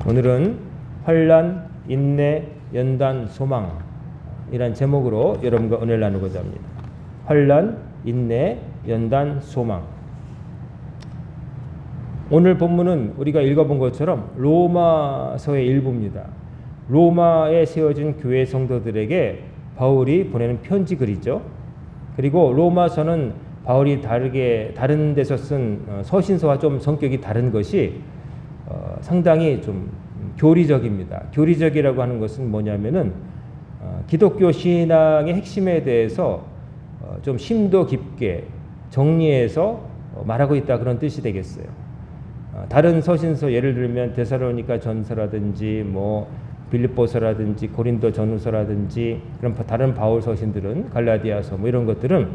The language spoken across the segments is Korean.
오늘은 환난, 인내, 연단, 소망이란 제목으로 여러분과 은혜를 나누고자 합니다. 환난, 인내, 연단, 소망. 오늘 본문은 우리가 읽어본 것처럼 로마서의 일부입니다. 로마에 세워진 교회 성도들에게 바울이 보내는 편지 글이죠. 그리고 로마서는 바울이 다른 데서 쓴 서신서와 좀 성격이 다른 것이 상당히 좀 교리적입니다. 교리적이라고 하는 것은 뭐냐면은 기독교 신앙의 핵심에 대해서 좀 심도 깊게 정리해서 말하고 있다, 그런 뜻이 되겠어요. 다른 서신서, 예를 들면 데살로니가 전서라든지 뭐 빌립보서라든지 고린도 전후서라든지 그런 다른 바울 서신들은, 갈라디아서 뭐 이런 것들은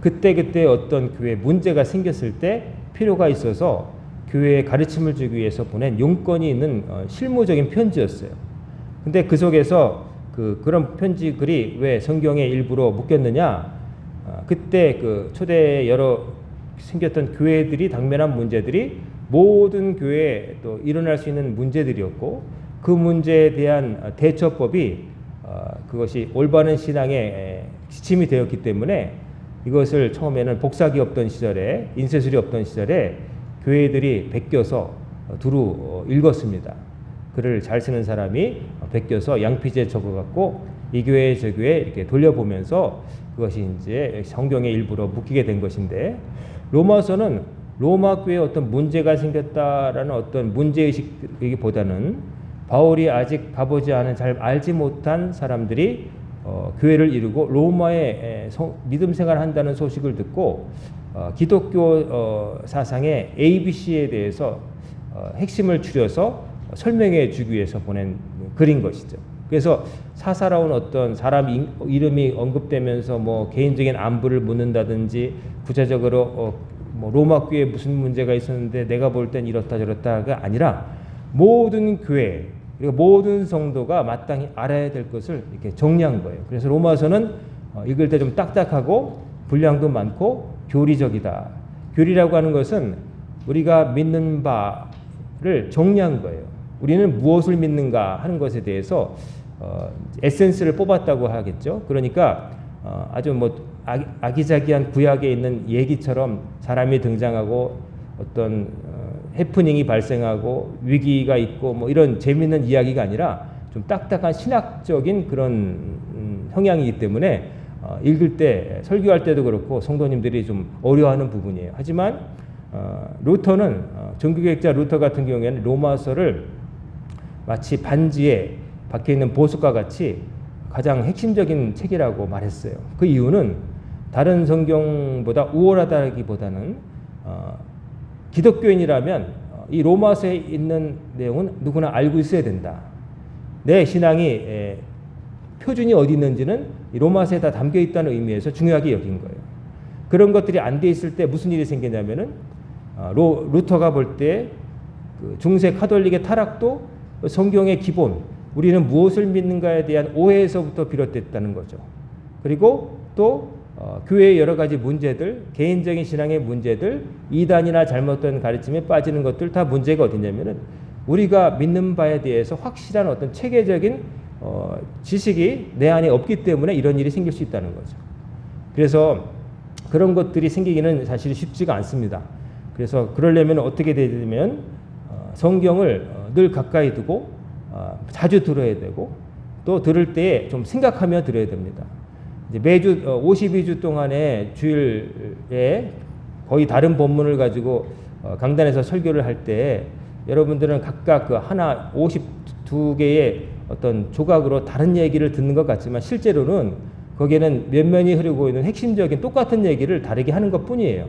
그때 어떤 교회에 문제가 생겼을 때 필요가 있어서 교회에 가르침을 주기 위해서 보낸 용건이 있는 실무적인 편지였어요. 근데 그 속에서 그런 편지 글이 왜 성경에 일부러 묶였느냐? 그때 초대 여러 생겼던 교회들이 당면한 문제들이 모든 교회에 또 일어날 수 있는 문제들이었고, 그 문제에 대한 대처법이 그것이 올바른 신앙의 지침이 되었기 때문에 이것을 처음에는 복사기 없던 시절에, 인쇄술이 없던 시절에 교회들이 베껴서 두루 읽었습니다. 글을 잘 쓰는 사람이 베껴서 양피지에 적어갖고 이 교회 저 교회 이렇게 돌려보면서 그것이 이제 성경의 일부로 묶이게 된 것인데, 로마서는 로마 교회에 어떤 문제가 생겼다라는 어떤 문제의식이기보다는 바울이 아직 가보지 않은, 잘 알지 못한 사람들이 교회를 이루고 로마에 믿음 생활을 한다는 소식을 듣고 기독교 사상의 ABC에 대해서 핵심을 추려서 설명해 주기 위해서 보낸 글인 것이죠. 그래서 사사로운 어떤 사람 이름이 언급되면서 뭐 개인적인 안부를 묻는다든지, 구체적으로 뭐 로마 교회에 무슨 문제가 있었는데 내가 볼 땐 이렇다 저렇다가 아니라 모든 교회, 그리고 모든 성도가 마땅히 알아야 될 것을 이렇게 정리한 거예요. 그래서 로마서는 읽을 때 좀 딱딱하고 분량도 많고 교리적이다. 교리라고 하는 것은 우리가 믿는 바를 정리한 거예요. 우리는 무엇을 믿는가 하는 것에 대해서 에센스를 뽑았다고 하겠죠. 그러니까 아주 뭐 아기자기한 구약에 있는 얘기처럼 사람이 등장하고 어떤 해프닝이 발생하고 위기가 있고 뭐 이런 재미있는 이야기가 아니라 좀 딱딱한 신학적인 그런 성향이기 때문에 읽을 때, 설교할 때도 그렇고 성도님들이 좀 어려워하는 부분이에요. 하지만 루터는, 종교개혁자 루터 같은 경우에는 로마서를 마치 반지에 박혀있는 보석과 같이 가장 핵심적인 책이라고 말했어요. 그 이유는 다른 성경보다 우월하다기보다는 기독교인이라면 이 로마서에 있는 내용은 누구나 알고 있어야 된다. 내 신앙이 표준이 어디 있는지는 이 로마서에 다 담겨 있다는 의미에서 중요하게 여긴 거예요. 그런 것들이 안 돼 있을 때 무슨 일이 생기냐면은 루터가 볼 때 중세 카톨릭의 타락도 성경의 기본, 우리는 무엇을 믿는가에 대한 오해에서부터 비롯됐다는 거죠. 그리고 또 교회의 여러 가지 문제들, 개인적인 신앙의 문제들, 이단이나 잘못된 가르침에 빠지는 것들 다 문제가 어디냐면은 우리가 믿는 바에 대해서 확실한 어떤 체계적인 지식이 내 안에 없기 때문에 이런 일이 생길 수 있다는 거죠. 그래서 그런 것들이 생기기는 사실 쉽지가 않습니다. 그래서 그러려면 어떻게 되냐면 성경을 늘 가까이 두고 자주 들어야 되고, 또 들을 때 좀 생각하며 들어야 됩니다. 이제 매주 52주 동안의 주일에 거의 다른 본문을 가지고 강단에서 설교를 할 때 여러분들은 각각 하나 52개의 어떤 조각으로 다른 얘기를 듣는 것 같지만 실제로는 거기에는 면면이 흐르고 있는 핵심적인 똑같은 얘기를 다르게 하는 것 뿐이에요.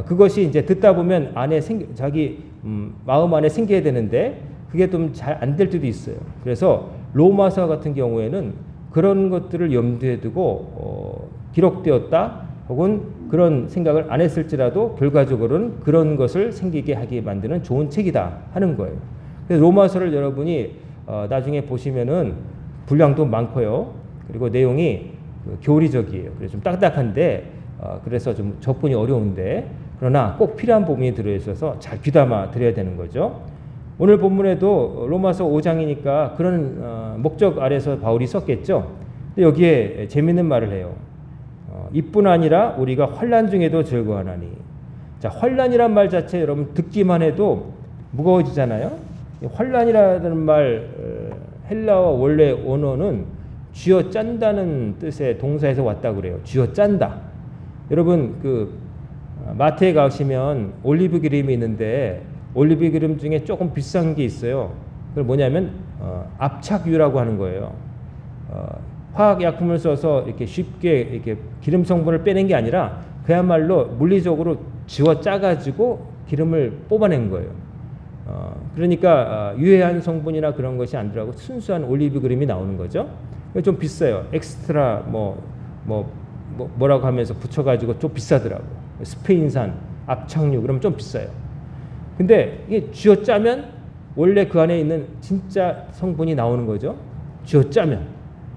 그것이 이제 듣다 보면 자기 마음 안에 생겨야 되는데 그게 좀 잘 안 될 때도 있어요. 그래서 로마서 같은 경우에는 그런 것들을 염두에 두고 기록되었다, 혹은 그런 생각을 안 했을지라도 결과적으로는 그런 것을 생기게 하게 만드는 좋은 책이다 하는 거예요. 그래서 로마서를 여러분이 나중에 보시면은 분량도 많고요. 그리고 내용이 교리적이에요. 그래서 좀 딱딱한데 그래서 좀 접근이 어려운데, 그러나 꼭 필요한 부분이 들어있어서 잘 귀담아 드려야 되는 거죠. 오늘 본문에도 로마서 5장이니까 그런 목적 아래서 바울이 썼겠죠. 근데 여기에 재밌는 말을 해요. 이뿐 아니라 우리가 환난 중에도 즐거워하나니. 자, 환난이란 말 자체 여러분 듣기만 해도 무거워지잖아요. 환난이라는 말 헬라어 원래 원어는 쥐어 짠다는 뜻의 동사에서 왔다 그래요. 쥐어 짠다. 여러분 그 마트에 가시면 올리브 기름이 있는데 올리브 기름 중에 조금 비싼 게 있어요. 그걸 뭐냐면 압착유라고 하는 거예요. 화학약품을 써서 이렇게 쉽게 이렇게 기름 성분을 빼낸 게 아니라 그야말로 물리적으로 지워 짜가지고 기름을 뽑아낸 거예요. 그러니까 유해한 성분이나 그런 것이 안 들어가고 순수한 올리브 기름이 나오는 거죠. 좀 비싸요. 엑스트라 뭐라고 하면서 붙여가지고 좀 비싸더라고. 스페인산 압착유 그러면 좀 비싸요. 근데 이게 쥐어 짜면 원래 그 안에 있는 진짜 성분이 나오는 거죠. 쥐어 짜면.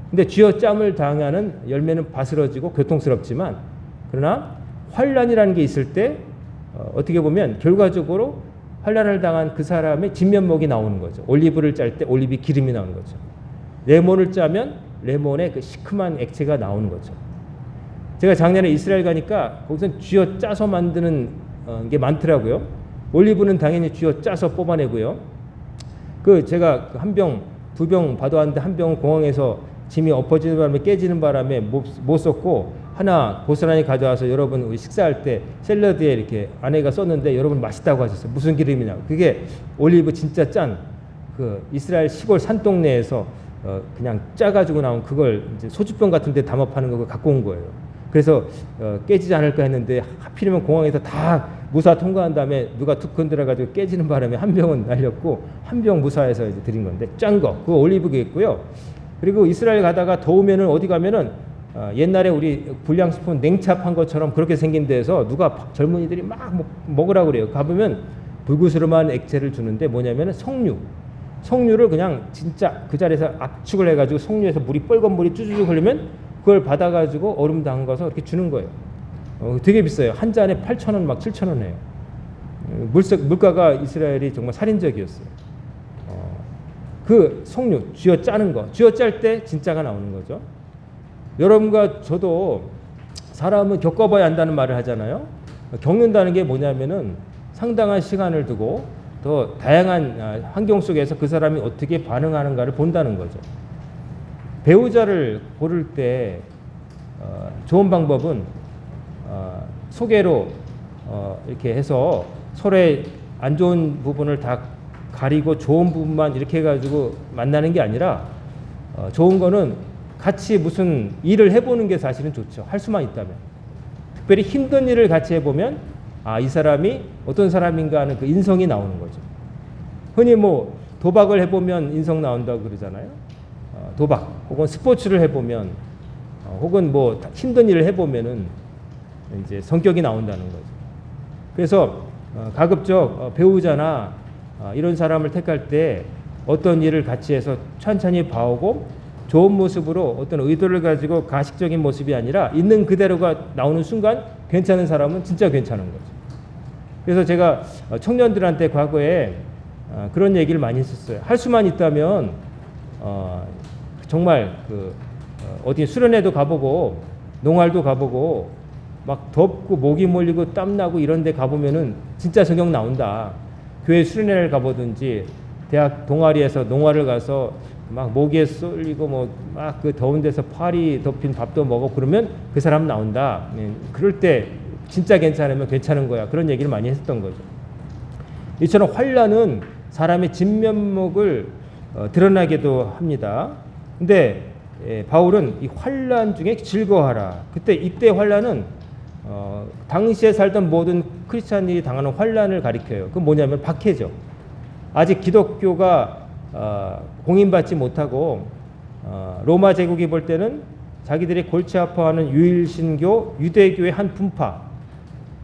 근데 쥐어 짬을 당하는 열매는 바스러지고 고통스럽지만 그러나 환란이라는 게 있을 때 어떻게 보면 결과적으로 환란을 당한 그 사람의 진면목이 나오는 거죠. 올리브를 짤 때 올리브 기름이 나오는 거죠. 레몬을 짜면 레몬의 그 시큼한 액체가 나오는 거죠. 제가 작년에 이스라엘 가니까 거기서 쥐어 짜서 만드는 게 많더라고요. 올리브는 당연히 쥐어 짜서 뽑아내고요. 제가 한 병, 두 병 받아왔는데 한 병은 공항에서 짐이 엎어지는 바람에 깨지는 바람에 못 썼고 하나 고스란히 가져와서 여러분 우리 식사할 때 샐러드에 이렇게 아내가 썼는데 여러분 맛있다고 하셨어요. 무슨 기름이냐고. 그게 올리브 진짜 짠 그 이스라엘 시골 산동네에서 그냥 짜가지고 나온 그걸 이제 소주병 같은데 담아 파는 거 갖고 온 거예요. 그래서 깨지지 않을까 했는데 하필이면 공항에서 다 무사 통과한 다음에 누가 툭 건드려가지고 깨지는 바람에 한 병은 날렸고 한 병 무사해서 이제 드린 건데 짠 거 그거 올리브겠고요. 그리고 이스라엘 가다가 더우면은 어디 가면은 옛날에 우리 불량식품 냉찹한 것처럼 그렇게 생긴 데서 누가 젊은이들이 막 먹으라고 그래요. 가보면 불구스름한 액체를 주는데 뭐냐면은 석류를 그냥 진짜 그 자리에서 압축을 해가지고 석류에서 물이 뻘건 물이 쭈쭈쭈 흐르면 그걸 받아가지고 얼음 담가서 이렇게 주는 거예요. 되게 비싸요. 한 잔에 8,000원 막 7,000원 해요. 물가가 이스라엘이 정말 살인적이었어요. 그 석류 쥐어 짜는 거 쥐어 짤 때 진짜가 나오는 거죠. 여러분과 저도 사람은 겪어봐야 한다는 말을 하잖아요. 겪는다는 게 뭐냐면은 상당한 시간을 두고 더 다양한 환경 속에서 그 사람이 어떻게 반응하는가를 본다는 거죠. 배우자를 고를 때 좋은 방법은 소개로 이렇게 해서 서로의 안 좋은 부분을 다 가리고 좋은 부분만 이렇게 해가지고 만나는 게 아니라 좋은 거는 같이 무슨 일을 해보는 게 사실은 좋죠. 할 수만 있다면. 특별히 힘든 일을 같이 해보면 이 사람이 어떤 사람인가 하는 그 인성이 나오는 거죠. 흔히 뭐 도박을 해보면 인성 나온다고 그러잖아요. 도박 혹은 스포츠를 해보면 혹은 뭐 힘든 일을 해보면은 이제 성격이 나온다는 거죠. 그래서 가급적 배우자나 이런 사람을 택할 때 어떤 일을 같이 해서 천천히 봐오고 좋은 모습으로 어떤 의도를 가지고 가식적인 모습이 아니라 있는 그대로가 나오는 순간 괜찮은 사람은 진짜 괜찮은 거죠. 그래서 제가 청년들한테 과거에 그런 얘기를 많이 했었어요. 할 수만 있다면 정말 어디 수련회도 가보고 농활도 가보고 막 덥고 목이 몰리고 땀나고 이런 데 가보면은 진짜 성경 나온다. 교회 수련회를 가보든지 대학 동아리에서 농활을 가서 막 모기에 쏠리고 뭐 막 그 더운 데서 파리 덮인 밥도 먹어 그러면 그 사람 나온다. 그럴 때 진짜 괜찮으면 괜찮은 거야. 그런 얘기를 많이 했었던 거죠. 이처럼 환란은 사람의 진면목을 드러나게도 합니다. 근데 바울은 이 환란 중에 즐거워하라. 이때 환란은 당시에 살던 모든 크리스찬들이 당하는 환란을 가리켜요. 그건 뭐냐면 박해죠. 아직 기독교가 공인받지 못하고 로마 제국이 볼 때는 자기들이 골치 아파하는 유일신교 유대교의 한 분파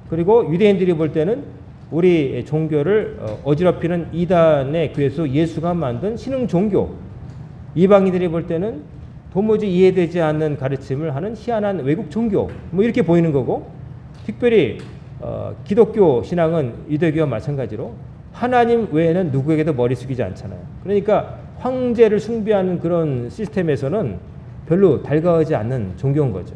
그리고 유대인들이 볼 때는 우리 종교를 어지럽히는 이단의 교회에서 예수가 만든 신흥 종교 이방인들이 볼 때는 도무지 이해되지 않는 가르침을 하는 희한한 외국 종교 뭐 이렇게 보이는 거고 특별히 기독교 신앙은 유대교와 마찬가지로 하나님 외에는 누구에게도 머리 숙이지 않잖아요. 그러니까 황제를 숭배하는 그런 시스템에서는 별로 달가워하지 않는 종교인 거죠.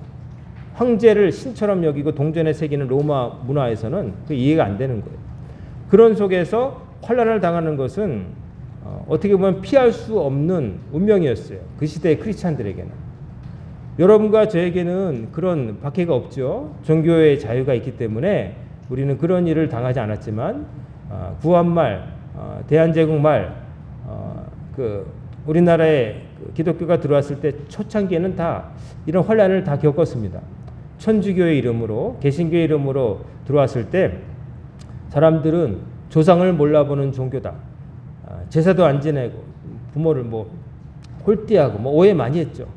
황제를 신처럼 여기고 동전에 새기는 로마 문화에서는 그게 이해가 안 되는 거예요. 그런 속에서 환난을 당하는 것은 어떻게 보면 피할 수 없는 운명이었어요. 그 시대의 크리스찬들에게는. 여러분과 저에게는 그런 박해가 없죠. 종교의 자유가 있기 때문에 우리는 그런 일을 당하지 않았지만 구한말, 대한제국말, 우리나라에 기독교가 들어왔을 때 초창기에는 다 이런 환난을 다 겪었습니다. 천주교의 이름으로, 개신교의 이름으로 들어왔을 때 사람들은 조상을 몰라보는 종교다. 제사도 안 지내고 부모를 뭐 홀대하고 뭐 오해 많이 했죠.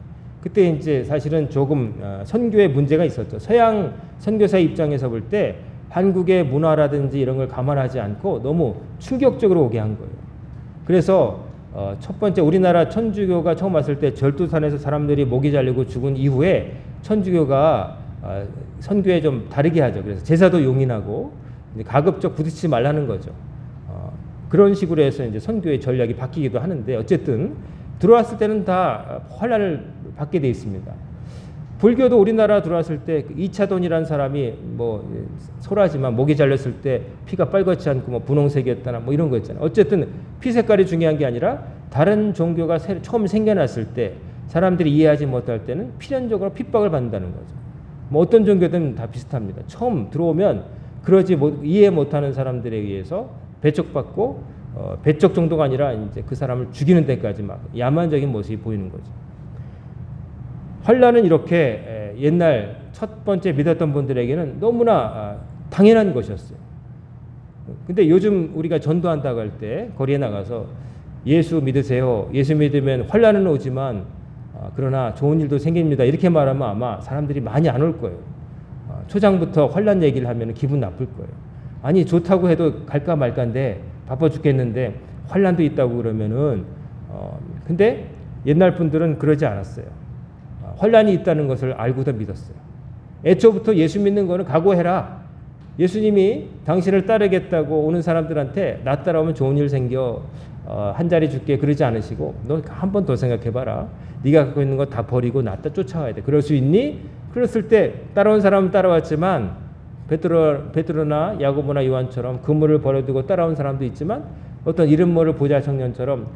그때 이제 사실은 조금 선교에 문제가 있었죠. 서양 선교사 입장에서 볼 때 한국의 문화라든지 이런 걸 감안하지 않고 너무 충격적으로 오게 한 거예요. 그래서 첫 번째 우리나라 천주교가 처음 왔을 때 절두산에서 사람들이 목이 잘리고 죽은 이후에 천주교가 선교에 좀 다르게 하죠. 그래서 제사도 용인하고 가급적 부딪히지 말라는 거죠. 그런 식으로 해서 이제 선교의 전략이 바뀌기도 하는데 어쨌든 들어왔을 때는 다 환난을 받게 돼 있습니다. 불교도 우리나라 들어왔을 때 2차돈이라는 사람이 뭐 소라지만 목이 잘렸을 때 피가 빨갛지 않고 뭐 분홍색이었다나 뭐 이런 거 있잖아요. 어쨌든 피 색깔이 중요한 게 아니라 다른 종교가 처음 생겨났을 때 사람들이 이해하지 못할 때는 필연적으로 핍박을 받는다는 거죠. 뭐 어떤 종교든 다 비슷합니다. 처음 들어오면 이해 못하는 사람들에 의해서 배척받고 배척 정도가 아니라 이제 그 사람을 죽이는 데까지 막 야만적인 모습이 보이는 거죠. 환난은 이렇게 옛날 첫 번째 믿었던 분들에게는 너무나 당연한 것이었어요. 근데 요즘 우리가 전도한다고 할 때 거리에 나가서 예수 믿으세요. 예수 믿으면 환난은 오지만 그러나 좋은 일도 생깁니다. 이렇게 말하면 아마 사람들이 많이 안 올 거예요. 초장부터 환난 얘기를 하면 기분 나쁠 거예요. 아니 좋다고 해도 갈까 말까인데 바빠 죽겠는데 환난도 있다고 그러면은 근데 옛날 분들은 그러지 않았어요. 환난이 있다는 것을 알고도 믿었어요. 애초부터 예수 믿는 거는 각오해라. 예수님이 당신을 따르겠다고 오는 사람들한테 나 따라오면 좋은 일 생겨 한 자리 줄게 그러지 않으시고 너 한 번 더 생각해봐라. 네가 갖고 있는 거 다 버리고 나 쫓아와야 돼. 그럴 수 있니? 그랬을 때 따라온 사람은 따라왔지만 베드로나 야고보나 요한처럼 그물을 버려두고 따라온 사람도 있지만 어떤 이름 모를 보좌 청년처럼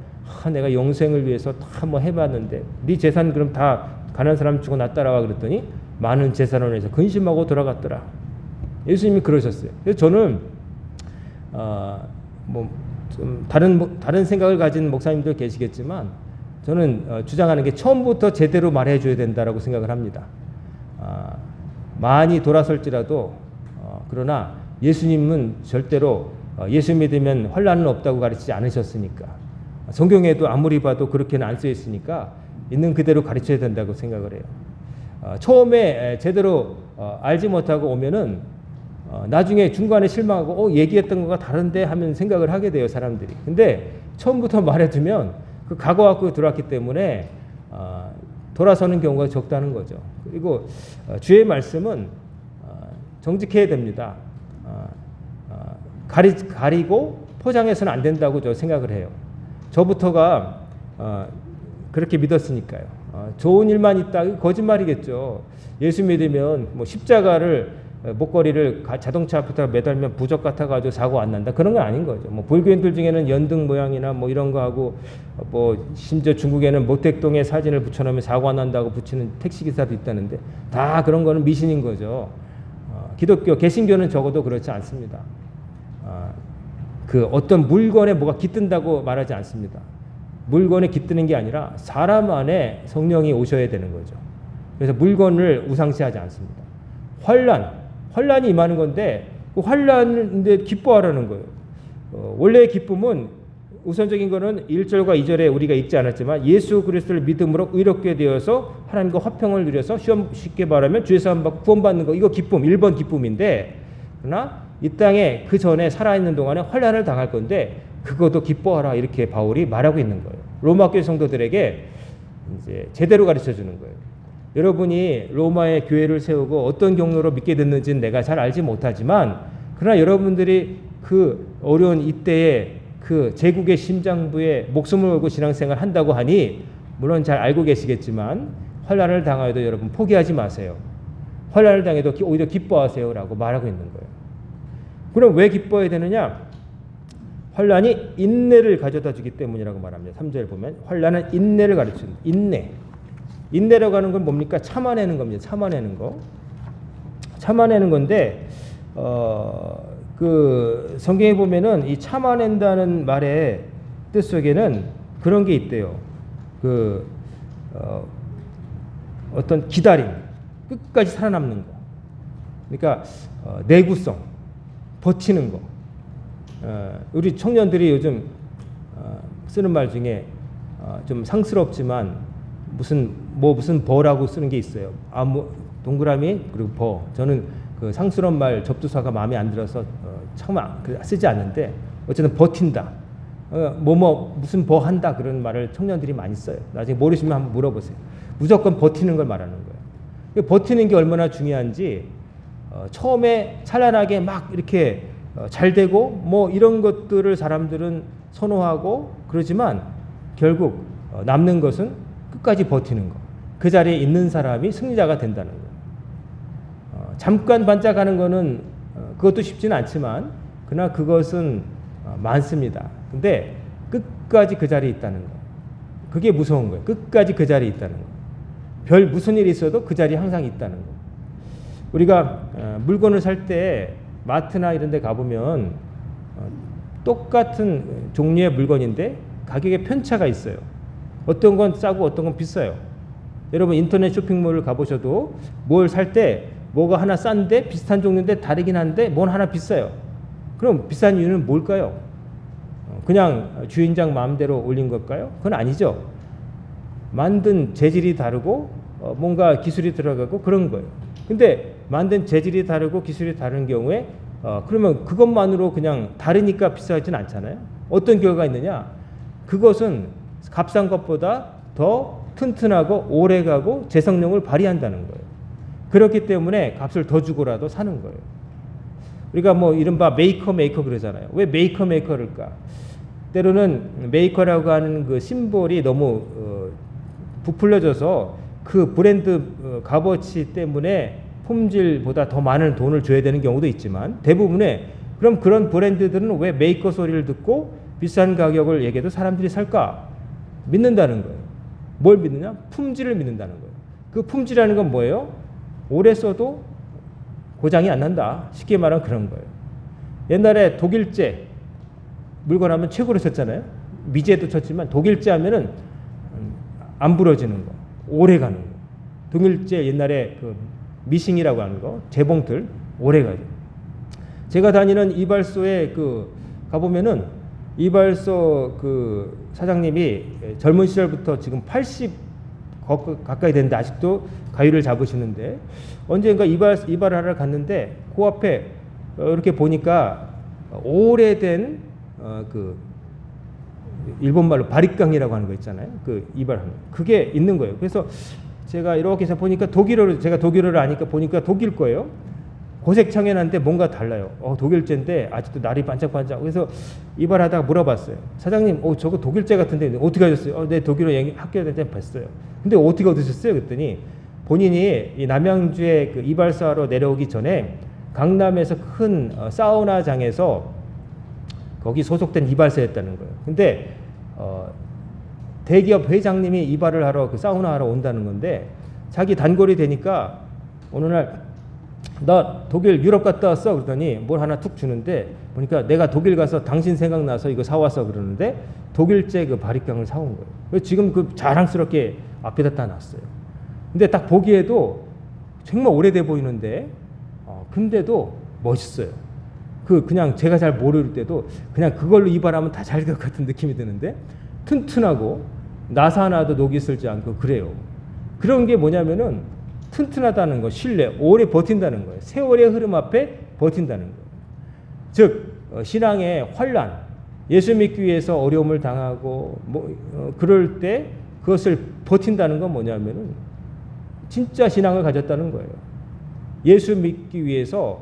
내가 영생을 위해서 다 뭐 해봤는데 네 재산 그럼 다 가난한 사람 주고 나 따라와 그랬더니 많은 재산을 해서 근심하고 돌아갔더라. 예수님이 그러셨어요. 그래서 저는 뭐 좀 다른 생각을 가진 목사님도 계시겠지만 저는 주장하는 게 처음부터 제대로 말해줘야 된다라고 생각을 합니다. 많이 돌아설지라도 그러나 예수님은 절대로 예수 믿으면 환난은 없다고 가르치지 않으셨으니까 성경에도 아무리 봐도 그렇게는 안 써 있으니까 있는 그대로 가르쳐야 된다고 생각을 해요. 처음에 제대로 알지 못하고 오면은 나중에 중간에 실망하고 얘기했던 거가 다른데 하면 생각을 하게 돼요 사람들이. 근데 처음부터 말해두면 그 각오 갖고 들어왔기 때문에 돌아서는 경우가 적다는 거죠. 그리고 주의 말씀은 정직해야 됩니다. 가리고 포장해서는 안 된다고 저 생각을 해요. 저부터가 그렇게 믿었으니까요. 좋은 일만 있다 거짓말이겠죠. 예수 믿으면 뭐 십자가를 목걸이를 자동차 앞에다 매달면 부적 같아가지고 사고 안 난다 그런 건 아닌 거죠. 뭐 불교인들 중에는 연등 모양이나 뭐 이런 거 하고 뭐 심지어 중국에는 모택동에 사진을 붙여놓으면 사고 안 난다고 붙이는 택시 기사도 있다는데 다 그런 거는 미신인 거죠. 기독교 개신교는 적어도 그렇지 않습니다. 그 어떤 물건에 뭐가 깃든다고 말하지 않습니다. 물건에 깃드는 게 아니라 사람 안에 성령이 오셔야 되는 거죠. 그래서 물건을 우상시하지 않습니다. 환란이 임하는 건데 그 환란인데 기뻐하라는 거예요. 원래의 기쁨은 우선적인 거는 1절과 2절에 우리가 읽지 않았지만 예수 그리스도를 믿음으로 의롭게 되어서 하나님과 화평을 누려서 쉽게 말하면 죄 사함 받고 구원받는 거 이거 기쁨 1번 기쁨인데 그러나 이 땅에 그 전에 살아있는 동안에 환란을 당할 건데 그것도 기뻐하라 이렇게 바울이 말하고 있는 거예요. 로마 교회 성도들에게 이제 제대로 가르쳐 주는 거예요. 여러분이 로마의 교회를 세우고 어떤 경로로 믿게 됐는지는 내가 잘 알지 못하지만 그러나 여러분들이 그 어려운 이때에 그 제국의 심장부에 목숨을 걸고 신앙생활 한다고 하니 물론 잘 알고 계시겠지만 환난을 당하여도 여러분 포기하지 마세요. 환난을 당해도 오히려 기뻐하세요라고 말하고 있는 거예요. 그럼 왜 기뻐해야 되느냐? 환난이 인내를 가져다 주기 때문이라고 말합니다. 3절 보면 환난은 인내를 가르칩니다. 인내라고 하는 건 뭡니까? 참아내는 겁니다. 참아내는 거. 참아내는 건데 그 성경에 보면은 이 참아낸다는 말의 뜻 속에는 그런 게 있대요. 어떤 기다림, 끝까지 살아남는 거. 그러니까 내구성, 버티는 거. 우리 청년들이 요즘 쓰는 말 중에 좀 상스럽지만 무슨 버라고 쓰는 게 있어요. 동그라미 그리고 버. 저는 그 상스러운 말 접두사가 마음에 안 들어서 참 쓰지 않는데 어쨌든 버틴다. 무슨 버 한다 그런 말을 청년들이 많이 써요. 나중에 모르시면 한번 물어보세요. 무조건 버티는 걸 말하는 거예요. 버티는 게 얼마나 중요한지 처음에 찬란하게 막 이렇게 잘 되고 뭐 이런 것들을 사람들은 선호하고 그러지만 결국 남는 것은 끝까지 버티는 거. 그 자리에 있는 사람이 승리자가 된다는 거예요. 잠깐 반짝하는 거는 그것도 쉽지는 않지만 그러나 그것은 많습니다. 근데 끝까지 그 자리에 있다는 거. 그게 무서운 거예요. 끝까지 그 자리에 있다는 거. 별 무슨 일이 있어도 그 자리에 항상 있다는 거. 우리가 물건을 살 때 마트나 이런 데 가보면 똑같은 종류의 물건인데 가격에 편차가 있어요. 어떤 건 싸고 어떤 건 비싸요. 여러분 인터넷 쇼핑몰을 가보셔도 뭘 살 때 뭐가 하나 싼데 비슷한 종류인데 다르긴 한데 뭔 하나 비싸요. 그럼 비싼 이유는 뭘까요? 그냥 주인장 마음대로 올린 걸까요? 그건 아니죠. 만든 재질이 다르고 뭔가 기술이 들어가고 그런 거예요. 근데 만든 재질이 다르고 기술이 다른 경우에 그러면 그것만으로 그냥 다르니까 비싸지는 않잖아요. 어떤 결과가 있느냐? 그것은 값싼 것보다 더 튼튼하고 오래가고 재성능을 발휘한다는 거예요. 그렇기 때문에 값을 더 주고라도 사는 거예요. 우리가 뭐 이른바 메이커 그러잖아요. 왜 메이커일까? 때로는 메이커라고 하는 그 심볼이 너무 부풀려져서 그 브랜드 값어치 때문에 품질보다 더 많은 돈을 줘야 되는 경우도 있지만 대부분의 그럼 그런 브랜드들은 왜 메이커 소리를 듣고 비싼 가격을 얘기해도 사람들이 살까? 믿는다는 거예요. 뭘 믿느냐? 품질을 믿는다는 거예요. 그 품질이라는 건 뭐예요? 오래 써도 고장이 안 난다. 쉽게 말하면 그런 거예요. 옛날에 독일제 물건 하면 최고로 썼잖아요. 미제도 쳤지만 독일제 하면은 안 부러지는 거, 오래 가는 거. 독일제 옛날에 그 미싱이라고 하는 거, 재봉틀 오래 가죠. 제가 다니는 이발소에 가보면은 이발소 그 사장님이 젊은 시절부터 지금 80 가까이 됐는데 아직도 가위를 잡으시는데 언젠가 이발을 하러 갔는데 그 앞에 이렇게 보니까 오래된 그 일본 말로 바리깡이라고 하는 거 있잖아요. 그 이발하는 그게 있는 거예요. 그래서 제가 이렇게 해서 보니까 제가 독일어를 아니까 보니까 독일 거예요. 고색창연한데 뭔가 달라요. 독일제인데 아직도 날이 반짝반짝. 그래서 이발하다가 물어봤어요. 사장님, 저거 독일제 같은데 어떻게 하셨어요? 네, 독일어 학교 다닐 때 봤어요. 근데 어떻게 얻으셨어요? 그랬더니 본인이 이 남양주에 그 이발사로 내려오기 전에 강남에서 큰 사우나장에서 거기 소속된 이발사였다는 거예요. 근데 대기업 회장님이 이발을 하러 그 사우나 하러 온다는 건데 자기 단골이 되니까 어느 날 나 독일 유럽 갔다 왔어 그러더니 뭘 하나 툭 주는데 보니까 내가 독일 가서 당신 생각나서 이거 사왔어 그러는데 독일제 그 바리깡을 사온 거예요. 그래서 지금 그 자랑스럽게 앞에다 놨어요. 근데 딱 보기에도 정말 오래돼 보이는데 근데도 멋있어요. 그냥 제가 잘 모를 때도 그냥 그걸로 이발하면 다 잘 될 것 같은 느낌이 드는데 튼튼하고 나사 하나도 녹이 슬지 않고 그래요. 그런 게 뭐냐면은 튼튼하다는 거, 신뢰, 오래 버틴다는 거예요. 세월의 흐름 앞에 버틴다는 거예요. 즉 신앙의 환란, 예수 믿기 위해서 어려움을 당하고 그럴 때 그것을 버틴다는 건 뭐냐면은 진짜 신앙을 가졌다는 거예요. 예수 믿기 위해서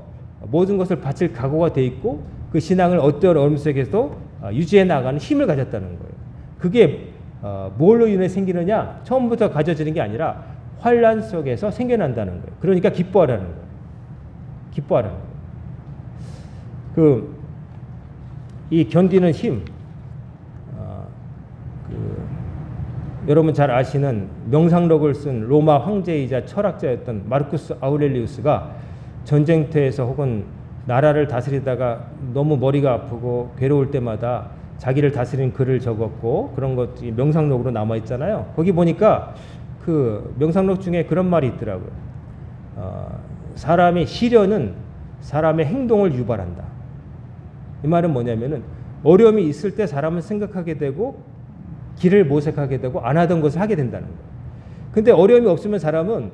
모든 것을 바칠 각오가 돼 있고 그 신앙을 어떤 어려움 속에서도 유지해 나가는 힘을 가졌다는 거예요. 그게 뭘로 인해 생기느냐? 처음부터 가져지는 게 아니라 환란 속에서 생겨난다는 거예요. 그러니까 기뻐하라는 거예요. 기뻐하라는 거예요. 이 견디는 힘, 여러분 잘 아시는 명상록을 쓴 로마 황제이자 철학자였던 마르쿠스 아우렐리우스가 전쟁터에서 혹은 나라를 다스리다가 너무 머리가 아프고 괴로울 때마다 자기를 다스린 글을 적었고 그런 것이 명상록으로 남아 있잖아요. 거기 보니까 그 명상록 중에 그런 말이 있더라고요. 사람의 시련은 사람의 행동을 유발한다. 이 말은 뭐냐면은 어려움이 있을 때 사람은 생각하게 되고 길을 모색하게 되고 안 하던 것을 하게 된다는 거예요. 근데 어려움이 없으면 사람은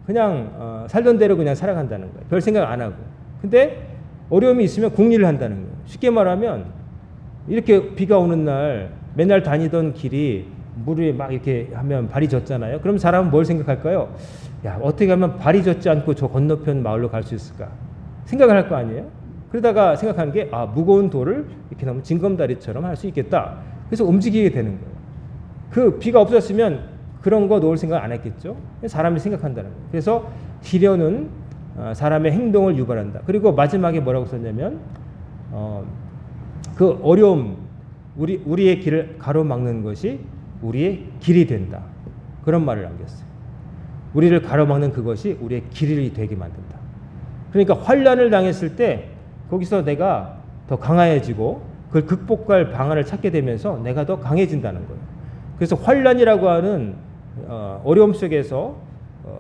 그냥 살던 대로 그냥 살아간다는 거예요. 별 생각 안 하고. 근데 어려움이 있으면 궁리를 한다는 거예요. 쉽게 말하면 이렇게 비가 오는 날 맨날 다니던 길이 물에 막 이렇게 하면 발이 젖잖아요. 그럼 사람은 뭘 생각할까요? 야, 어떻게 하면 발이 젖지 않고 저 건너편 마을로 갈 수 있을까? 생각을 할 거 아니에요? 그러다가 생각하는 게 무거운 돌을 이렇게 넘으면 징검다리처럼 할 수 있겠다. 그래서 움직이게 되는 거예요. 그 비가 없었으면 그런 거 놓을 생각 안 했겠죠. 사람이 생각한다는 거예요. 그래서 시련은 사람의 행동을 유발한다. 그리고 마지막에 뭐라고 썼냐면 그 어려움, 우리의 길을 가로막는 것이 우리의 길이 된다. 그런 말을 남겼어요. 우리를 가로막는 그것이 우리의 길이 되게 만든다. 그러니까 환란을 당했을 때 거기서 내가 더 강해지고 그걸 극복할 방안을 찾게 되면서 내가 더 강해진다는 거예요. 그래서 환란이라고 하는 어려움 속에서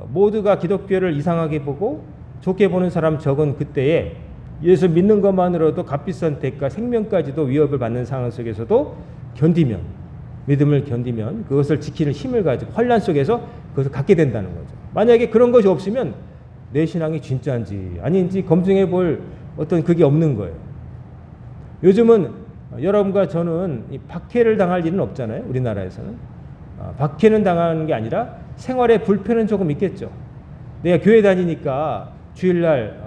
모두가 기독교를 이상하게 보고 좋게 보는 사람 적은 그때에 예수 믿는 것만으로도 값비싼 대가 생명까지도 위협을 받는 상황 속에서도 견디면, 믿음을 견디면 그것을 지키는 힘을 가지고 환란 속에서 그것을 갖게 된다는 거죠. 만약에 그런 것이 없으면 내 신앙이 진짜인지 아닌지 검증해 볼 어떤 그게 없는 거예요. 요즘은 여러분과 저는 이 박해를 당할 일은 없잖아요. 우리나라에서는. 박해는 당하는 게 아니라 생활에 불편은 조금 있겠죠. 내가 교회 다니니까 주일날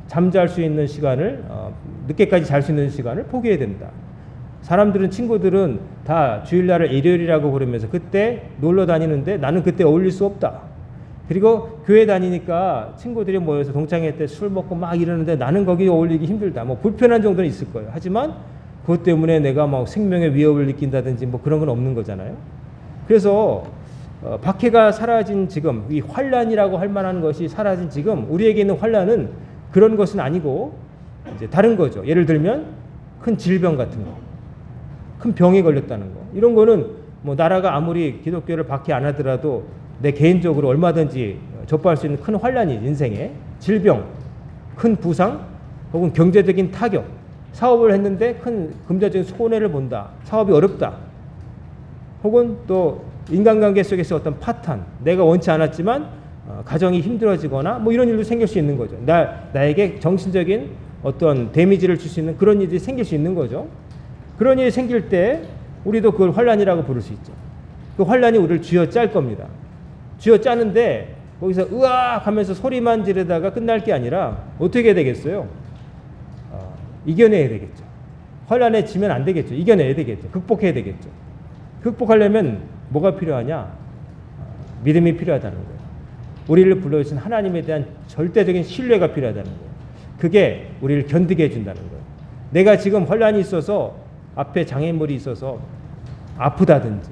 잠잘 수 있는 시간을 늦게까지 잘 수 있는 시간을 포기해야 된다. 사람들은 친구들은 다 주일날을 일요일이라고 부르면서 그때 놀러 다니는데 나는 그때 어울릴 수 없다. 그리고 교회 다니니까 친구들이 모여서 동창회 때 술 먹고 막 이러는데 나는 거기 어울리기 힘들다. 뭐 불편한 정도는 있을 거예요. 하지만 그것 때문에 내가 막 생명의 위협을 느낀다든지 뭐 그런 건 없는 거잖아요. 그래서 박해가 사라진 지금, 이 환란이라고 할 만한 것이 사라진 지금 우리에게 있는 환란은 그런 것은 아니고 이제 다른 거죠. 예를 들면 큰 질병 같은 거, 큰 병에 걸렸다는 거, 이런 거는 뭐 나라가 아무리 기독교를 박해 안 하더라도 내 개인적으로 얼마든지 접할 수 있는 큰 환란이 인생에 질병, 큰 부상, 혹은 경제적인 타격, 사업을 했는데 큰 금전적인 손해를 본다, 사업이 어렵다, 혹은 또 인간관계 속에서 어떤 파탄, 내가 원치 않았지만 가정이 힘들어지거나 뭐 이런 일도 생길 수 있는 거죠. 나에게 정신적인 어떤 데미지를 줄 수 있는 그런 일이 생길 수 있는 거죠. 그런 일이 생길 때 우리도 그걸 환란이라고 부를 수 있죠. 그 환란이 우리를 쥐어짤 겁니다. 쥐어짜는데 거기서 으악 하면서 소리만 지르다가 끝날 게 아니라 어떻게 해야 되겠어요? 이겨내야 되겠죠. 환란에 지면 안 되겠죠. 이겨내야 되겠죠. 극복해야 되겠죠. 극복하려면 뭐가 필요하냐? 믿음이 필요하다는 거예요. 우리를 불러주신 하나님에 대한 절대적인 신뢰가 필요하다는 거예요. 그게 우리를 견디게 해준다는 거예요. 내가 지금 환란이 있어서 앞에 장애물이 있어서 아프다든지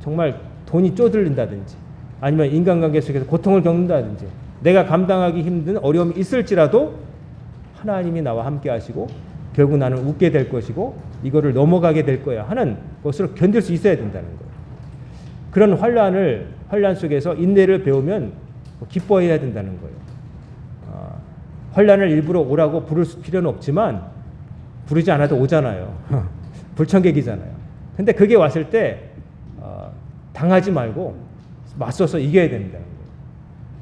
정말 돈이 쪼들린다든지 아니면 인간관계 속에서 고통을 겪는다든지 내가 감당하기 힘든 어려움이 있을지라도 하나님이 나와 함께 하시고 결국 나는 웃게 될 것이고 이거를 넘어가게 될 거야 하는 것으로 견딜 수 있어야 된다는 거예요. 그런 환란 속에서 인내를 배우면 기뻐해야 된다는 거예요. 환란을 일부러 오라고 부를 필요는 없지만 부르지 않아도 오잖아요. 불청객이잖아요. 근데 그게 왔을 때 당하지 말고 맞서서 이겨야 된다는 거예요.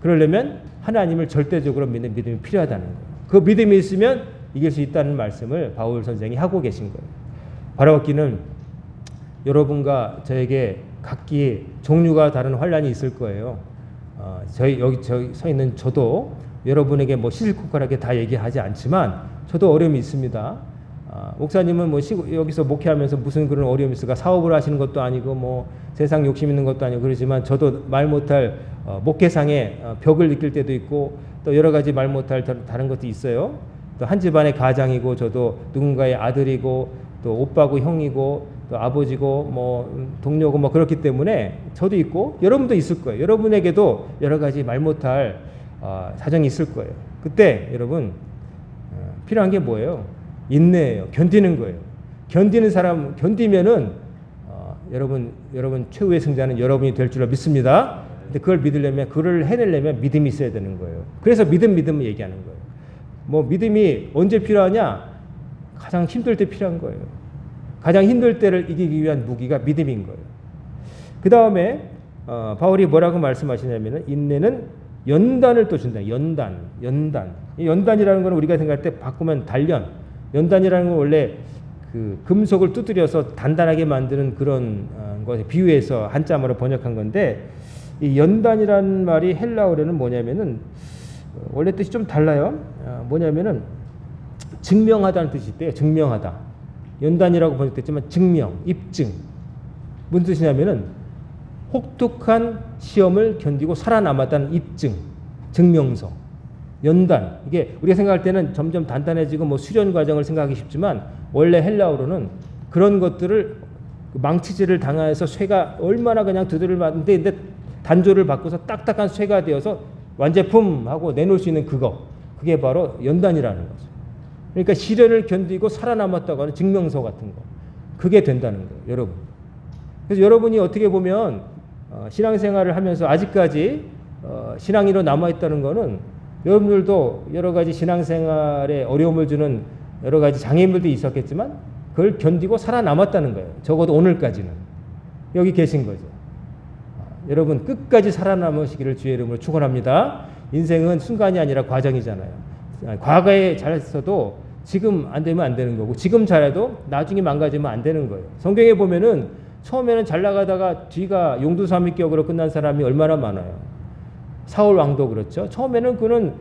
그러려면 하나님을 절대적으로 믿는 믿음이 필요하다는 거예요. 그 믿음이 있으면 이길 수 있다는 말씀을 바울 선생이 하고 계신 거예요. 바라옵기는 여러분과 저에게 각기 종류가 다른 환란이 있을 거예요. 여기 서 있는 저도 여러분에게 뭐 시시콜콜하게 다 얘기하지 않지만 저도 어려움이 있습니다. 목사님은 뭐 여기서 목회하면서 무슨 그런 어려움이 있을까? 사업을 하시는 것도 아니고 뭐 세상 욕심 있는 것도 아니고 그러지만 저도 말 못할 목회상의 벽을 느낄 때도 있고 또 여러 가지 말 못할 다른 것도 있어요. 또 한 집안의 가장이고 저도 누군가의 아들이고 또 오빠고 형이고 또 아버지고 뭐 동료고 뭐 그렇기 때문에 저도 있고 여러분도 있을 거예요. 여러분에게도 여러 가지 말 못할 사정이 있을 거예요. 그때 여러분 필요한 게 뭐예요? 인내예요. 견디는 거예요. 견디는 사람 견디면은 여러분 최후의 승자는 여러분이 될 줄로 믿습니다. 근데 그걸 믿으려면 그걸 해내려면 믿음이 있어야 되는 거예요. 그래서 믿음 얘기하는 거예요. 뭐 믿음이 언제 필요하냐? 가장 힘들 때 필요한 거예요. 가장 힘들 때를 이기기 위한 무기가 믿음인 거예요. 그 다음에 바울이 뭐라고 말씀하시냐면은 인내는 연단을 또 준다. 연단. 이 연단이라는 건 우리가 생각할 때 바꾸면 단련. 연단이라는 건 원래 그 금속을 두드려서 단단하게 만드는 그런 것에 비유해서 한자어로 번역한 건데 이 연단이라는 말이 헬라어로는 뭐냐면은 원래 뜻이 좀 달라요. 뭐냐면은 증명하다는 뜻이 있대요. 증명하다. 연단이라고 번역됐지만 증명, 입증. 무슨 뜻이냐면은 혹독한 시험을 견디고 살아남았다는 입증, 증명서. 연단. 이게 우리가 생각할 때는 점점 단단해지고 뭐 수련 과정을 생각하기 쉽지만 원래 헬라어로는 그런 것들을 망치질을 당해서 쇠가 얼마나 그냥 두드려 맞는데 근데 단조를 바꿔서 딱딱한 쇠가 되어서 완제품하고 내놓을 수 있는 그게 바로 연단이라는 거죠. 그러니까 시련을 견디고 살아남았다고 하는 증명서 같은 거. 그게 된다는 거예요, 여러분. 그래서 여러분이 어떻게 보면 신앙생활을 하면서 아직까지 신앙인으로 남아있다는 거는 여러분들도 여러 가지 신앙생활에 어려움을 주는 여러 가지 장애물도 있었겠지만 그걸 견디고 살아남았다는 거예요. 적어도 오늘까지는. 여기 계신 거죠. 여러분 끝까지 살아남으시기를 주의 이름으로 축원합니다. 인생은 순간이 아니라 과정이잖아요. 과거에 잘했어도 지금 안 되면 안 되는 거고 지금 잘해도 나중에 망가지면 안 되는 거예요. 성경에 보면은 처음에는 잘 나가다가 뒤가 용두사미격으로 끝난 사람이 얼마나 많아요. 사울 왕도 그렇죠. 처음에는 그는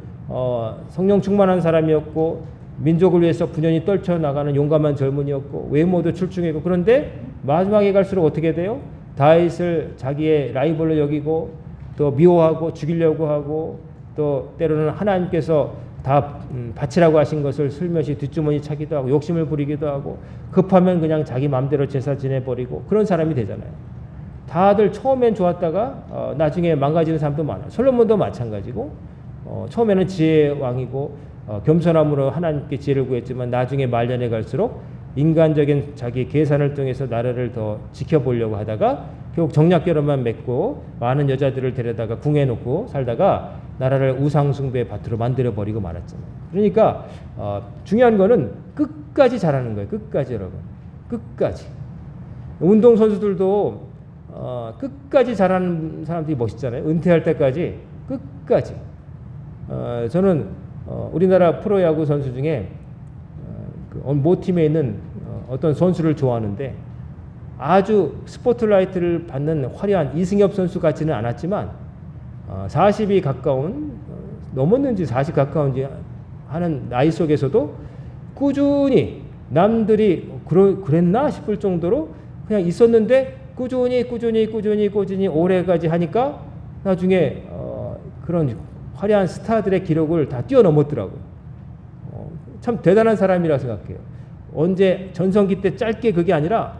성령 충만한 사람이었고 민족을 위해서 분연히 떨쳐나가는 용감한 젊은이였고 외모도 출중했고 그런데 마지막에 갈수록 어떻게 돼요? 다윗을 자기의 라이벌로 여기고 또 미워하고 죽이려고 하고 또 때로는 하나님께서 다 바치라고 하신 것을 슬며시 뒷주머니 차기도 하고 욕심을 부리기도 하고 급하면 그냥 자기 마음대로 제사 지내버리고 그런 사람이 되잖아요. 다들 처음엔 좋았다가 나중에 망가지는 사람도 많아요. 솔로몬도 마찬가지고 처음에는 지혜의 왕이고 겸손함으로 하나님께 지혜를 구했지만 나중에 말년에 갈수록 인간적인 자기 계산을 통해서 나라를 더 지켜보려고 하다가 결국 정략결혼만 맺고 많은 여자들을 데려다가 궁에 놓고 살다가 나라를 우상숭배의 밭으로 만들어버리고 말았잖아요. 그러니까 중요한 거는 끝까지 잘하는 거예요. 끝까지 여러분. 끝까지. 운동선수들도 끝까지 잘하는 사람들이 멋있잖아요. 은퇴할 때까지 끝까지. 저는 우리나라 프로야구 선수 중에 모 팀에 있는 어떤 선수를 좋아하는데 아주 스포트라이트를 받는 화려한 이승엽 선수 같지는 않았지만 40이 가까운 넘었는지 40 가까운지 하는 나이 속에서도 꾸준히 남들이 그랬나 싶을 정도로 그냥 있었는데 꾸준히 오래까지 하니까 나중에 그런 화려한 스타들의 기록을 다 뛰어넘었더라고요. 참 대단한 사람이라 생각해요. 언제 전성기 때 짧게 그게 아니라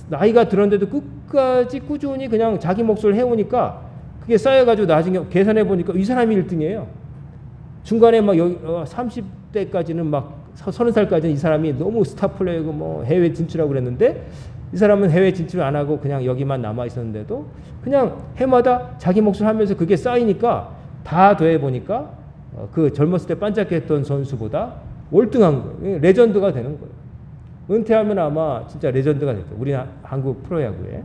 나이가 들었는데도 끝까지 꾸준히 그냥 자기 몫을 해오니까 그게 쌓여가지고 나중에 계산해 보니까 이 사람이 1등이에요. 중간에 막 30대까지는 막 30살까지는 이 사람이 너무 스타 플레이고 뭐 해외 진출하고 그랬는데 이 사람은 해외 진출 안 하고 그냥 여기만 남아 있었는데도 그냥 해마다 자기 몫을 하면서 그게 쌓이니까 다 더해 보니까 그 젊었을 때 반짝했던 선수보다 월등한 거예요. 레전드가 되는 거예요. 은퇴하면 아마 진짜 레전드가 될 거예요. 우리 한국 프로야구에.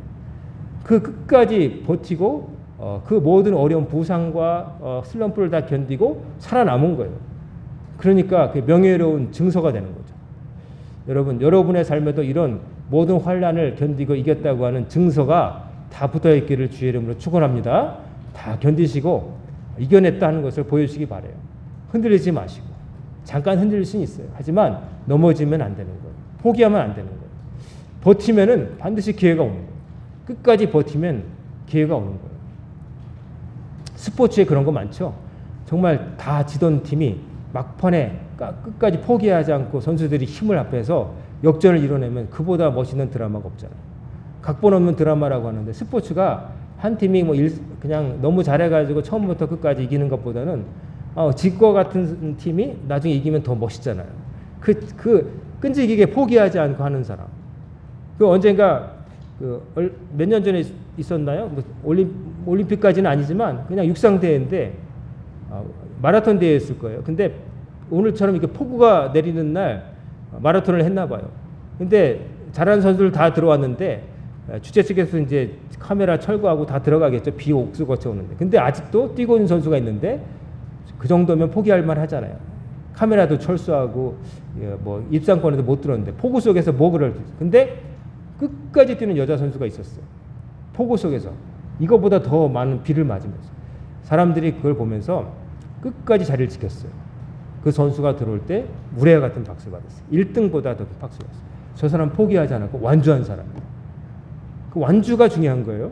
그 끝까지 버티고 그 모든 어려운 부상과 슬럼프를 다 견디고 살아남은 거예요. 그러니까 그 명예로운 증서가 되는 거죠. 여러분, 여러분의 삶에도 이런 모든 환난을 견디고 이겼다고 하는 증서가 다 붙어있기를 주의 이름으로 축원합니다. 다 견디시고 이겨냈다는 것을 보여주시기 바라요. 흔들리지 마시고. 잠깐 흔들릴 수는 있어요. 하지만 넘어지면 안 되는 거예요. 포기하면 안 되는 거예요. 버티면은 반드시 기회가 오는 거예요. 끝까지 버티면 기회가 오는 거예요. 스포츠에 그런 거 많죠. 정말 다 지던 팀이 막판에 끝까지 포기하지 않고 선수들이 힘을 합해서 역전을 이뤄내면 그보다 멋있는 드라마가 없잖아요. 각본 없는 드라마라고 하는데 스포츠가 한 팀이 뭐 그냥 너무 잘해가지고 처음부터 끝까지 이기는 것보다는 질것 같은 팀이 나중에 이기면 더 멋있잖아요. 그 끈질기게 포기하지 않고 하는 사람. 그 언젠가 몇 년 전에 있었나요? 뭐 올림픽까지는 아니지만 그냥 육상 대회인데 마라톤 대회였을 거예요. 근데 오늘처럼 이렇게 폭우가 내리는 날 마라톤을 했나 봐요. 근데 잘하는 선수들 다 들어왔는데 주최 측에서 이제 카메라 철거하고 다 들어가겠죠. 비 옥수 거쳐 오는데. 근데 아직도 뛰고 있는 선수가 있는데 그 정도면 포기할 만 하잖아요. 카메라도 철수하고 뭐 입상권에도 못 들었는데 폭우 속에서 뭐 그럴. 근데 끝까지 뛰는 여자 선수가 있었어요. 폭우 속에서. 이거보다 더 많은 비를 맞으면서. 사람들이 그걸 보면서 끝까지 자리를 지켰어요. 그 선수가 들어올 때 무례와 같은 박수를 받았어요. 1등보다 더 큰 박수를 받았어요. 저 사람 포기하지 않았고 완주한 사람이에요. 그 완주가 중요한 거예요.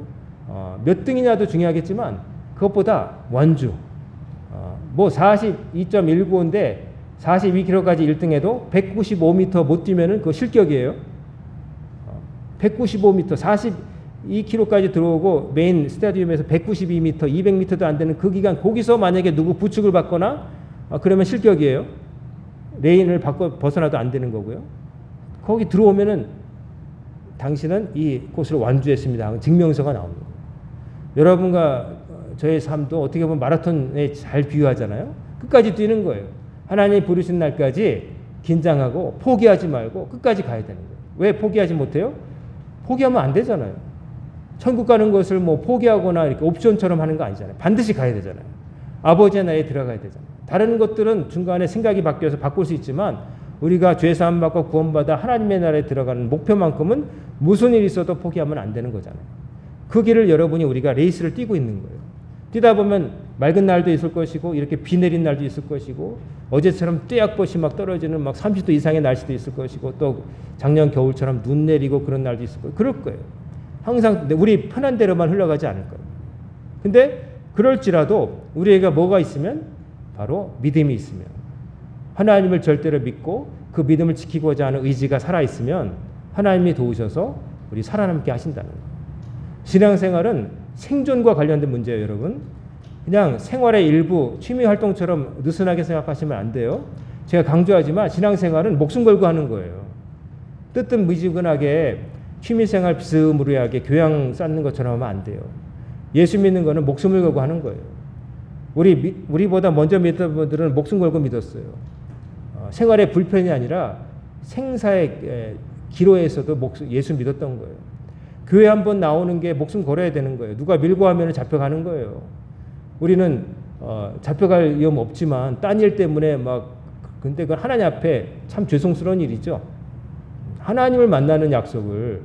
몇 등이냐도 중요하겠지만 그것보다 완주. 뭐 42.195인데 42km까지 1등해도 195m 못 뛰면은 그거 실격이에요. 195m, 42km까지 들어오고 메인 스타디움에서 192m, 200m도 안 되는 그 기간 거기서 만약에 누구 부축을 받거나 그러면 실격이에요. 레인을 벗어나도 안 되는 거고요. 거기 들어오면은 당신은 이 코스를 완주했습니다. 증명서가 나옵니다. 여러분과 저의 삶도 어떻게 보면 마라톤에 잘 비유하잖아요. 끝까지 뛰는 거예요. 하나님이 부르신 날까지 긴장하고 포기하지 말고 끝까지 가야 되는 거예요. 왜 포기하지 못해요? 포기하면 안 되잖아요. 천국 가는 것을 뭐 포기하거나 이렇게 옵션처럼 하는 거 아니잖아요. 반드시 가야 되잖아요. 아버지의 나라에 들어가야 되잖아요. 다른 것들은 중간에 생각이 바뀌어서 바꿀 수 있지만 우리가 죄 사함 받고 구원받아 하나님의 나라에 들어가는 목표만큼은 무슨 일이 있어도 포기하면 안 되는 거잖아요. 그 길을 여러분이 우리가 레이스를 뛰고 있는 거예요. 뛰다 보면 맑은 날도 있을 것이고 이렇게 비 내린 날도 있을 것이고 어제처럼 떼약볕이 막 떨어지는 막 30도 이상의 날씨도 있을 것이고 또 작년 겨울처럼 눈 내리고 그런 날도 있을 거예요. 그럴 거예요. 항상 우리 편한 대로만 흘러가지 않을 거예요. 근데 그럴지라도 우리에게 뭐가 있으면 바로 믿음이 있으면 하나님을 절대로 믿고 그 믿음을 지키고자 하는 의지가 살아있으면 하나님이 도우셔서 우리 살아남게 하신다는 거예요. 신앙생활은 생존과 관련된 문제예요, 여러분. 그냥 생활의 일부, 취미활동처럼 느슨하게 생각하시면 안 돼요. 제가 강조하지만 신앙생활은 목숨 걸고 하는 거예요. 뜨뜻미지근하게 취미생활 비스무리하게 교양 쌓는 것처럼 하면 안 돼요. 예수 믿는 거는 목숨을 걸고 하는 거예요. 우리보다 먼저 믿던 분들은 목숨 걸고 믿었어요. 생활의 불편이 아니라 생사의 기로에서도 예수 믿었던 거예요. 교회 한번 나오는 게 목숨 걸어야 되는 거예요. 누가 밀고 하면 잡혀가는 거예요. 우리는 잡혀갈 위험 없지만 딴 일 때문에 근데 그건 하나님 앞에 참 죄송스러운 일이죠. 하나님을 만나는 약속을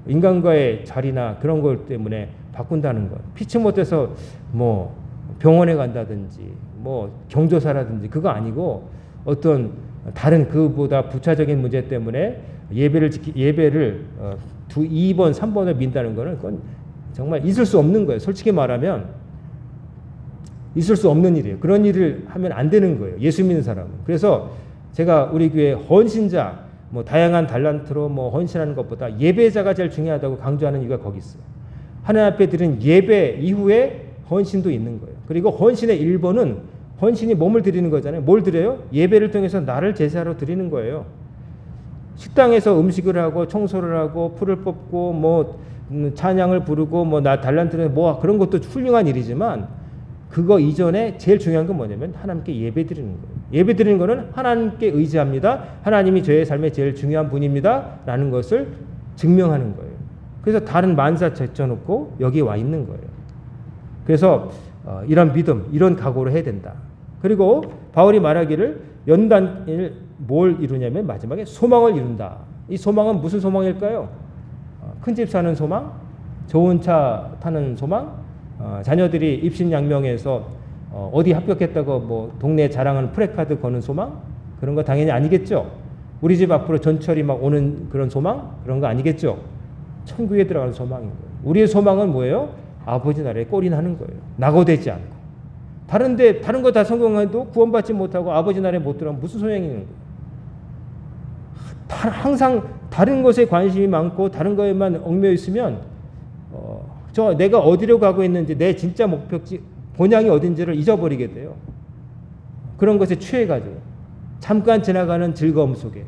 인간과의 자리나 그런 것 때문에 바꾼다는 것. 피치 못해서 뭐 병원에 간다든지 뭐 경조사라든지 그거 아니고 어떤 다른 그보다 부차적인 문제 때문에 예배를 2번, 3번을 민다는 거는 그건 정말 있을 수 없는 거예요. 솔직히 말하면 있을 수 없는 일이에요. 그런 일을 하면 안 되는 거예요. 예수 믿는 사람은. 그래서 제가 우리 교회 헌신자, 뭐 다양한 달란트로 뭐 헌신하는 것보다 예배자가 제일 중요하다고 강조하는 이유가 거기 있어요. 하나님 앞에 드린 예배 이후에 헌신도 있는 거예요. 그리고 헌신의 1번은 헌신이 몸을 드리는 거잖아요. 뭘 드려요? 예배를 통해서 나를 제사로 드리는 거예요. 식당에서 음식을 하고 청소를 하고 풀을 뽑고 뭐 찬양을 부르고 뭐 나 달란트는 뭐 그런 것도 훌륭한 일이지만 그거 이전에 제일 중요한 건 뭐냐면 하나님께 예배 드리는 거예요. 예배 드리는 거는 하나님께 의지합니다. 하나님이 저의 삶의 제일 중요한 분입니다. 라는 것을 증명하는 거예요. 그래서 다른 만사 제쳐놓고 여기 와 있는 거예요. 그래서 이런 믿음, 이런 각오를 해야 된다. 그리고 바울이 말하기를 연단을 뭘 이루냐면 마지막에 소망을 이룬다. 이 소망은 무슨 소망일까요? 큰 집 사는 소망? 좋은 차 타는 소망? 자녀들이 입신양명해서 어디 합격했다고 뭐 동네 자랑하는 프레카드 거는 소망? 그런 거 당연히 아니겠죠. 우리 집 앞으로 전철이 막 오는 그런 소망? 그런 거 아니겠죠? 천국에 들어가는 소망인 거예요. 우리의 소망은 뭐예요? 아버지 나라에 꼴이 나는 거예요. 낙오되지 않고. 다른 거 다 성공해도 구원받지 못하고 아버지 나라에 못 들어가면 무슨 소용이 있는 거예요? 항상 다른 것에 관심이 많고 다른 거에만 얽매여 있으면 내가 어디로 가고 있는지 내 진짜 목표지 본향이 어딘지를 잊어버리게 돼요. 그런 것에 취해가지고 잠깐 지나가는 즐거움 속에.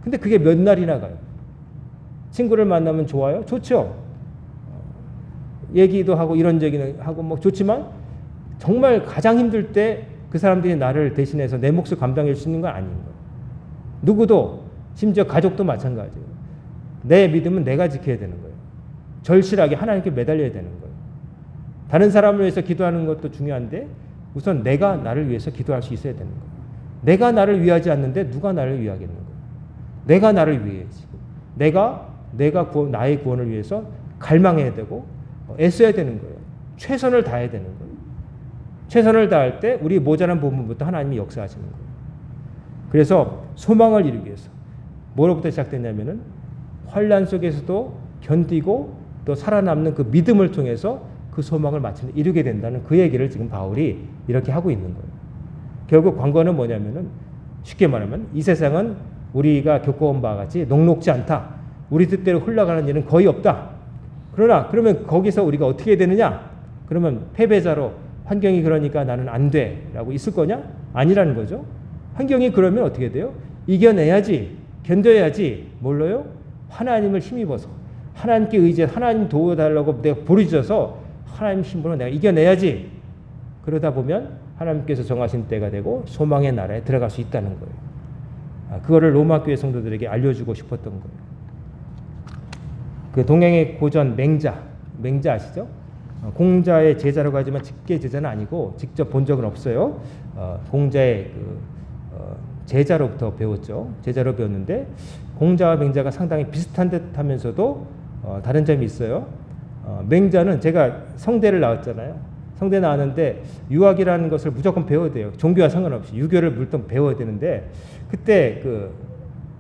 근데 그게 몇 날이나 가요. 친구를 만나면 좋아요? 좋죠. 얘기도 하고 이런저기 하고 뭐 좋지만 정말 가장 힘들 때 그 사람들이 나를 대신해서 내 몫을 감당해 줄 수 있는 건 아닌 거예요. 누구도 심지어 가족도 마찬가지예요. 내 믿음은 내가 지켜야 되는 거예요. 절실하게 하나님께 매달려야 되는 거예요. 다른 사람을 위해서 기도하는 것도 중요한데 우선 내가 나를 위해서 기도할 수 있어야 되는 거예요. 내가 나를 위하지 않는데 누가 나를 위하겠는 거예요. 내가 나를 위해야지. 내가 나의 구원을 위해서 갈망해야 되고 애써야 되는 거예요. 최선을 다해야 되는 거예요. 최선을 다할 때 우리 모자란 부분부터 하나님이 역사하시는 거예요. 그래서 소망을 이루기 위해서 뭐로부터 시작됐냐면은 환난 속에서도 견디고 또 살아남는 그 믿음을 통해서 그 소망을 마침내 이루게 된다는 그 얘기를 지금 바울이 이렇게 하고 있는 거예요. 결국 관건은 뭐냐면은 쉽게 말하면 이 세상은 우리가 겪어온 바와 같이 녹록지 않다. 우리 뜻대로 흘러가는 일은 거의 없다. 그러면 거기서 우리가 어떻게 되느냐? 그러면 패배자로 환경이 그러니까 나는 안 돼 라고 있을 거냐? 아니라는 거죠. 환경이 그러면 어떻게 돼요? 이겨내야지, 견뎌야지. 뭘로요? 하나님을 힘입어서 하나님께 의지해 하나님 도와달라고 내가 부르짖어서 하나님 힘으로 내가 이겨내야지. 그러다 보면 하나님께서 정하신 때가 되고 소망의 나라에 들어갈 수 있다는 거예요. 그거를 로마 교회 성도들에게 알려주고 싶었던 거예요. 그 동양의 고전 맹자 아시죠? 공자의 제자라고 하지만 직계 제자는 아니고 직접 본 적은 없어요. 공자의 제자로부터 배웠죠. 제자로 배웠는데 공자와 맹자가 상당히 비슷한 듯 하면서도 다른 점이 있어요. 맹자는 제가 성대를 나왔잖아요. 성대 나왔는데 유학이라는 것을 무조건 배워야 돼요. 종교와 상관없이 유교를 물론 배워야 되는데 그때 그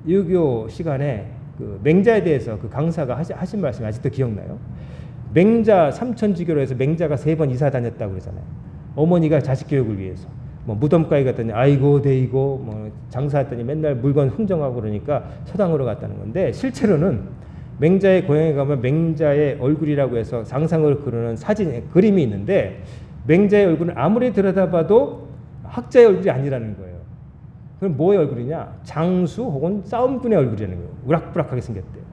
유교 시간에 그 맹자에 대해서 그 강사가 하신 말씀이 아직도 기억나요. 맹자 삼천지교로 해서 맹자가 3번 이사 다녔다고 그러잖아요. 어머니가 자식 교육을 위해서 뭐 무덤가에 갔더니 아이고 데이고 뭐 장사했더니 맨날 물건 흥정하고 그러니까 서당으로 갔다는 건데 실제로는 맹자의 고향에 가면 맹자의 얼굴이라고 해서 상상을 그리는 그림이 있는데 맹자의 얼굴은 아무리 들여다봐도 학자의 얼굴이 아니라는 거예요. 그럼 뭐의 얼굴이냐? 장수 혹은 싸움꾼의 얼굴이라는 거예요. 우락부락하게 생겼대요.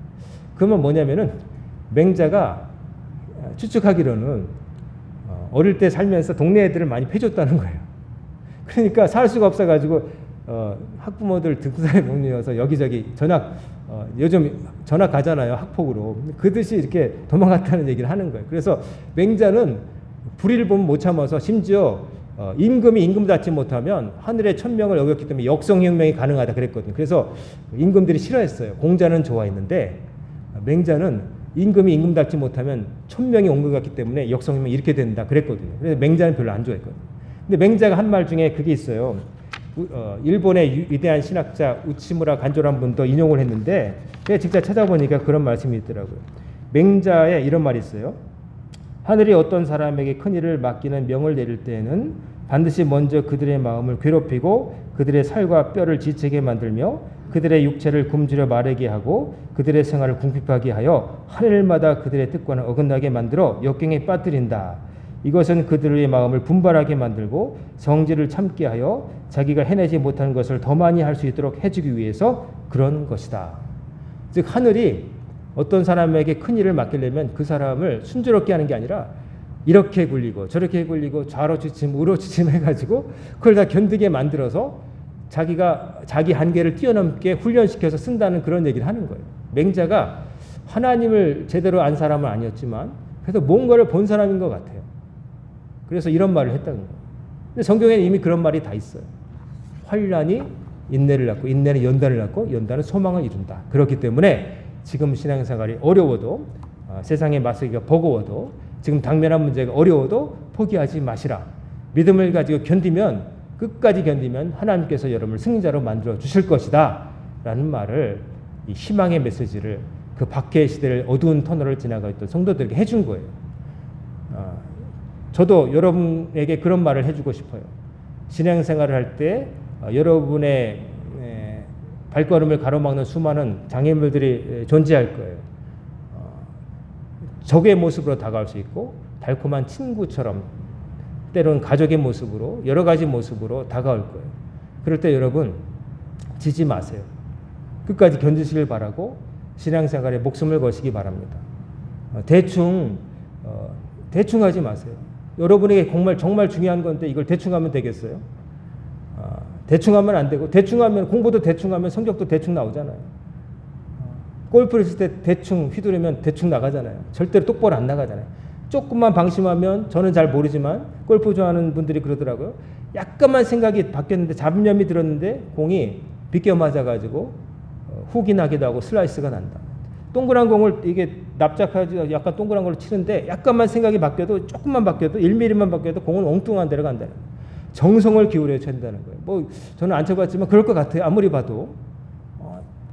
그러면 뭐냐면은 맹자가 추측하기로는 어릴 때 살면서 동네 애들을 많이 패줬다는 거예요. 그러니까 살 수가 없어가지고 학부모들 등산에 몰려서 여기저기 요즘 전학 가잖아요. 학폭으로. 그듯이 이렇게 도망갔다는 얘기를 하는 거예요. 그래서 맹자는 불의를 보면 못 참아서 심지어 임금이 임금 닿지 못하면 하늘의 천명을 어겼기 때문에 역성혁명이 가능하다 그랬거든요. 그래서 임금들이 싫어했어요. 공자는 좋아했는데 맹자는 임금이 임금 닿지 못하면 천명이 온 것 같기 때문에 역성혁명이 이렇게 된다 그랬거든요. 그래서 맹자는 별로 안 좋아했거든요. 근데 맹자가 한 말 중에 그게 있어요. 일본의 위대한 신학자 우치무라 간조라는 분도 인용을 했는데 제가 직접 찾아보니까 그런 말씀이 있더라고요. 맹자의 이런 말이 있어요. 하늘이 어떤 사람에게 큰 일을 맡기는 명을 내릴 때에는 반드시 먼저 그들의 마음을 괴롭히고 그들의 살과 뼈를 지치게 만들며 그들의 육체를 굶주려 마르게 하고 그들의 생활을 궁핍하게 하여 하늘마다 그들의 뜻과는 어긋나게 만들어 역경에 빠뜨린다. 이것은 그들의 마음을 분발하게 만들고 성질을 참게 하여 자기가 해내지 못하는 것을 더 많이 할 수 있도록 해주기 위해서 그런 것이다. 즉 하늘이 어떤 사람에게 큰 일을 맡기려면 그 사람을 순조롭게 하는 게 아니라 이렇게 굴리고 저렇게 굴리고 좌로 지침 우로 지침 해가지고 그걸 다 견디게 만들어서 자기가 자기 한계를 뛰어넘게 훈련시켜서 쓴다는 그런 얘기를 하는 거예요. 맹자가 하나님을 제대로 안 사람은 아니었지만 그래서 뭔가를 본 사람인 것 같아요. 그래서 이런 말을 했다는 거예요. 근데 성경에는 이미 그런 말이 다 있어요. 환난이 인내를 낳고 인내는 연단을 낳고 연단은 소망을 이룬다. 그렇기 때문에 지금 신앙생활이 어려워도 세상의 맞서기가 버거워도 지금 당면한 문제가 어려워도 포기하지 마시라. 믿음을 가지고 견디면 끝까지 견디면 하나님께서 여러분을 승리자로 만들어 주실 것이다 라는 말을, 이 희망의 메시지를 그 박해의 시대를 어두운 터널을 지나가 있던 성도들에게 해준 거예요. 저도 여러분에게 그런 말을 해주고 싶어요. 신앙생활을 할 때 여러분의 발걸음을 가로막는 수많은 장애물들이 존재할 거예요. 적의 모습으로 다가올 수 있고 달콤한 친구처럼, 때로는 가족의 모습으로, 여러 가지 모습으로 다가올 거예요. 그럴 때 여러분 지지 마세요. 끝까지 견디시길 바라고 신앙생활에 목숨을 거시기 바랍니다. 대충 하지 마세요. 여러분에게 정말 중요한 건데 이걸 대충 하면 되겠어요? 대충 하면 안 되고, 대충 하면, 공부도 대충 하면 성적도 대충 나오잖아요. 골프를 칠 때 대충 휘두르면 대충 나가잖아요. 절대로 똑바로 안 나가잖아요. 조금만 방심하면, 저는 잘 모르지만 골프 좋아하는 분들이 그러더라고요. 약간만 생각이 바뀌었는데, 잡념이 들었는데 공이 비껴 맞아가지고 훅이 나기도 하고 슬라이스가 난다. 동그란 공을, 이게 납작하지, 약간 동그란 걸로 치는데 약간만 생각이 바뀌어도, 조금만 바뀌어도, 1mm만 바뀌어도 공은 엉뚱한 데로 간다는 거예요. 정성을 기울여야 된다는 거예요. 뭐 저는 안 쳐봤지만 그럴 것 같아요. 아무리 봐도.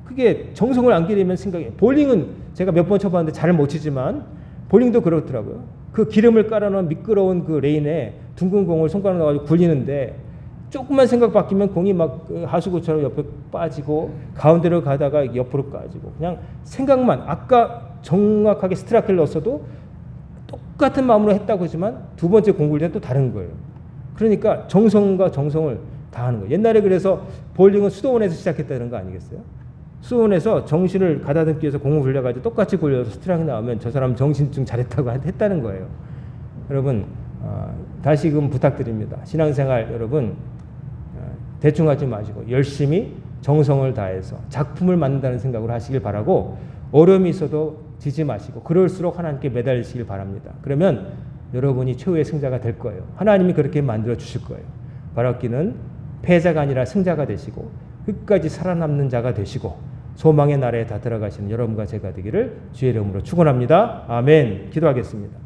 그게 정성을 안 기르면 생각이, 볼링은 제가 몇 번 쳐봤는데 잘 못 치지만 볼링도 그렇더라고요. 그 기름을 깔아놓은 미끄러운 그 레인에 둥근 공을 손가락 넣어가지고 굴리는데, 조금만 생각 바뀌면 공이 막 하수구처럼 옆에 빠지고 가운데로 가다가 옆으로 까지고, 그냥 생각만, 아까 정확하게 스트라이크를 넣었어도 똑같은 마음으로 했다고 하지만 두 번째 공 굴릴 때는 또 다른 거예요. 그러니까 정성과 정성을 다하는 거예요. 옛날에 그래서 볼링은 수도원에서 시작했다는 거 아니겠어요? 수도원에서 정신을 가다듬기 위해서 공을 굴려가지고 똑같이 굴려서 스트라이크 나오면 저 사람 정신증 잘했다고 했다는 거예요. 여러분, 다시금 부탁드립니다. 신앙생활 여러분, 대충 하지 마시고 열심히 정성을 다해서 작품을 만든다는 생각으로 하시길 바라고, 어려움이 있어도 지지 마시고 그럴수록 하나님께 매달리시길 바랍니다. 그러면 여러분이 최후의 승자가 될 거예요. 하나님이 그렇게 만들어 주실 거예요. 바라기는 패자가 아니라 승자가 되시고 끝까지 살아남는 자가 되시고 소망의 나라에 다 들어가시는 여러분과 제가 되기를 주의 이름으로 축원합니다. 아멘. 기도하겠습니다.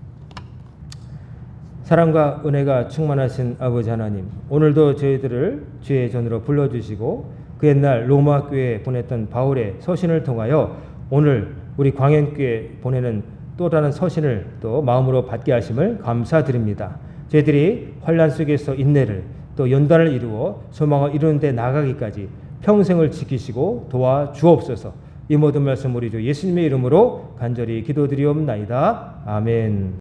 사랑과 은혜가 충만하신 아버지 하나님, 오늘도 저희들을 주의 전으로 불러주시고 그 옛날 로마 교회에 보냈던 바울의 서신을 통하여 오늘 우리 광현교회에 보내는 또 다른 서신을 또 마음으로 받게 하심을 감사드립니다. 저희들이 환난 속에서 인내를, 또 연단을 이루어 소망을 이루는 데 나가기까지 평생을 지키시고 도와주옵소서. 이 모든 말씀 우리 주 예수님의 이름으로 간절히 기도드리옵나이다. 아멘.